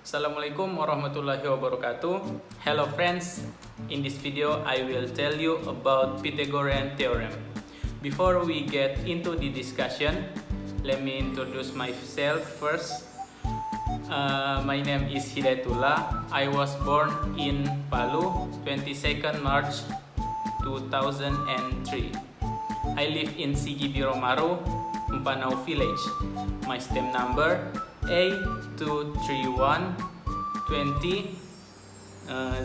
Assalamualaikum warahmatullahi wabarakatuh. Hello friends, in this video I will tell you about Pythagorean theorem. Before we get into the discussion, let me introduce myself first. My name is Hidayatullah. I was born in Palu, 22nd March 2003. I live in Sigi Biromaru, Empanau village. My stem number A231 20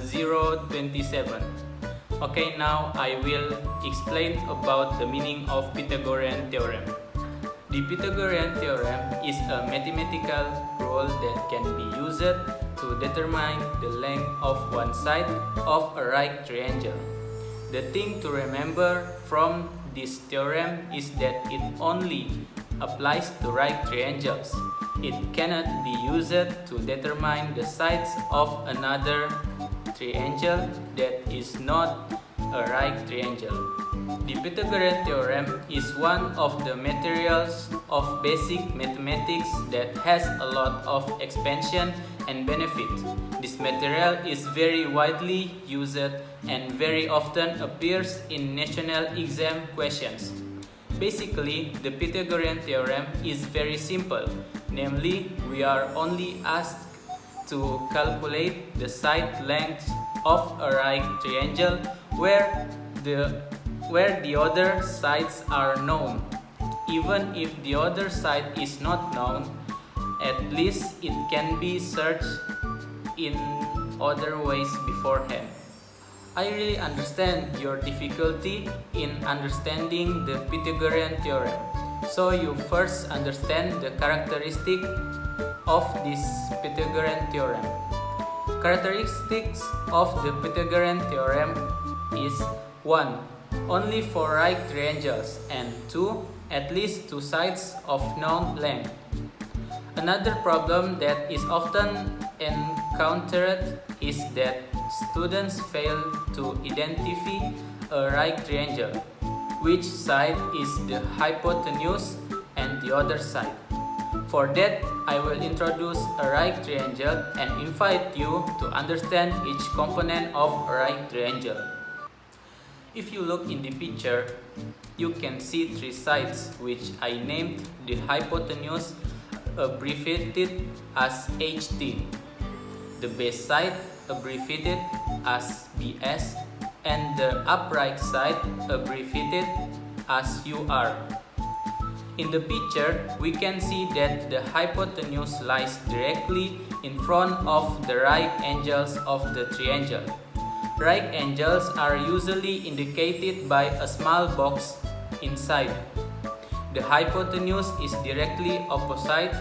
027. Okay, now I will explain about the meaning of Pythagorean theorem. The Pythagorean theorem is a mathematical rule that can be used to determine the length of one side of a right triangle. The thing to remember from this theorem is that it only applies to right triangles. It cannot be used to determine the sides of another triangle that is not a right triangle. The Pythagorean theorem is one of the materials of basic mathematics that has a lot of expansion and benefit. This material is very widely used and very often appears in national exam questions. Basically, the Pythagorean theorem is very simple. Namely, we are only asked to calculate the side lengths of a right triangle where the other sides are known. Even if the other side is not known, at least it can be searched in other ways beforehand. I really understand your difficulty in understanding the Pythagorean theorem. So you first understand the characteristic of this Pythagorean theorem. Characteristics of the Pythagorean theorem is 1. Only for right triangles, and 2. At least two sides of known length. Another problem that is often encountered is that students fail to identify a right triangle. Which side is the hypotenuse and the other side? For that, I will introduce a right triangle and invite you to understand each component of a right triangle. If you look in the picture, you can see three sides which I named the hypotenuse, abbreviated as HT, the base side abbreviated as BS, and the upright side abbreviated as UR. In the picture, we can see that the hypotenuse lies directly in front of the right angles of the triangle. Right angles are usually indicated by a small box inside. The hypotenuse is directly opposite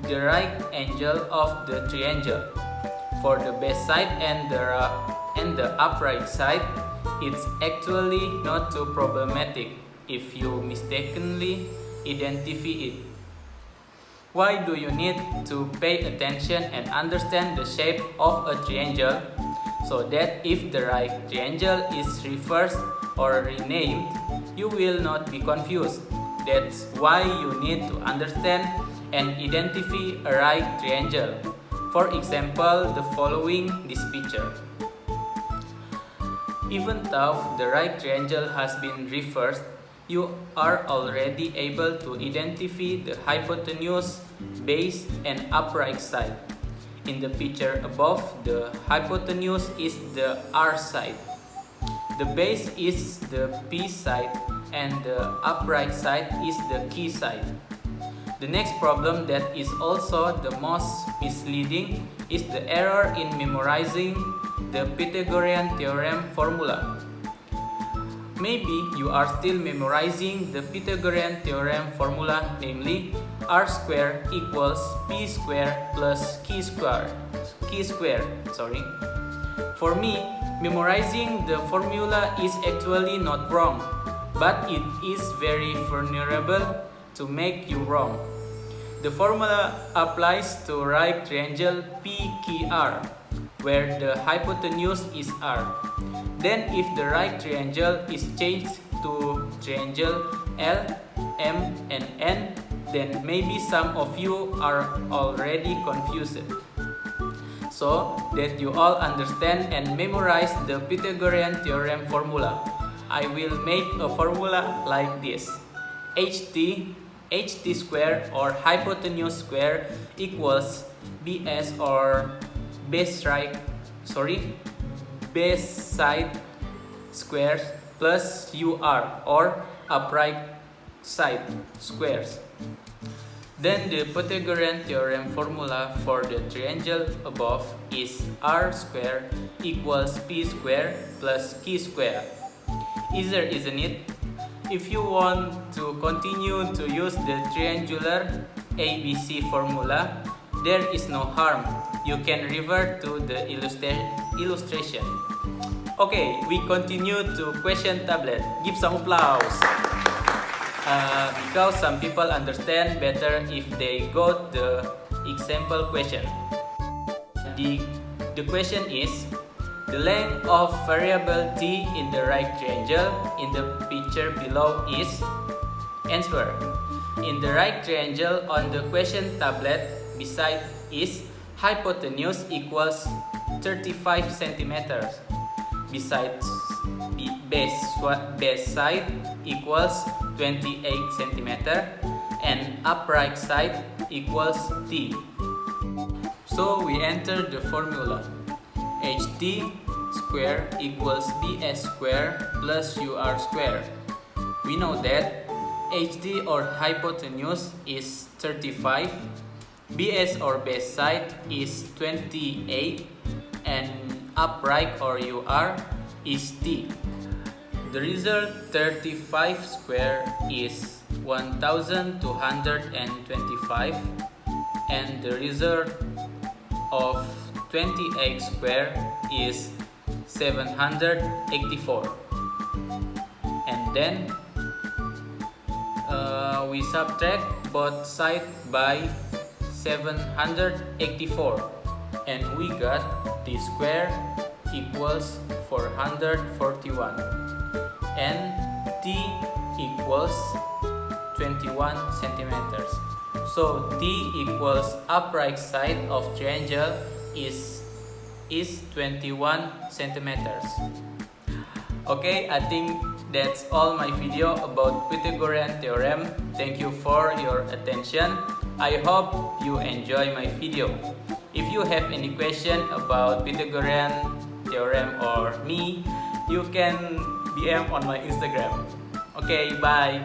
the right angle of the triangle. For the base side and the upright side, it's actually not too problematic if you mistakenly identify it. Why do you need to pay attention and understand the shape of a triangle so that if the right triangle is reversed or renamed, you will not be confused? That's why you need to understand and identify a right triangle. For example, the following this picture. Even though the right triangle has been reversed, you are already able to identify the hypotenuse, base, and upright side. In the picture above, the hypotenuse is the R side, the base is the P side, and the upright side is the Q side. The next problem that is also the most misleading is the error in memorizing the Pythagorean theorem formula. Maybe you are still memorizing the Pythagorean theorem formula, namely R square equals P square plus Q square. For me, memorizing the formula is actually not wrong, but it is very vulnerable to make you wrong. The formula applies to right triangle PQR, where the hypotenuse is R. Then if the right triangle is changed to triangle L, M, and N, then maybe some of you are already confused. So that you all understand and memorize the Pythagorean theorem formula, I will make a formula like this. ht square or hypotenuse square equals bs or base side squares plus ur or upright side squares. Then the Pythagorean theorem formula for the triangle above is r square equals p square plus q square. Easier, isn't it? If you want to continue to use the triangular ABC formula, there is no harm. You can revert to the illustration. Okay, we continue to question tablet. Give some applause. Because some people understand better if they got the example question. The question is, the length of variable t in the right triangle in the picture below is. Answer. In the right triangle on the question tablet beside is hypotenuse equals 35 centimeters. Besides base side equals 28 centimeter and upright side equals t. So we enter the formula. ht square equals bs square plus ur square. We know that ht or hypotenuse is 35, bs or base side is 28, and upright or ur is t. The result 35 square is 1225, and the result of 28 square is 784. And then we subtract both sides by 784, and we got t square equals 441 and t equals 21 centimeters. So t equals upright side of triangle is 21 centimeters. Okay, I think that's all my video about Pythagorean theorem. Thank you for your attention. I hope you enjoy my video. If you have any question about Pythagorean theorem or me, you can DM on my Instagram. Okay, bye.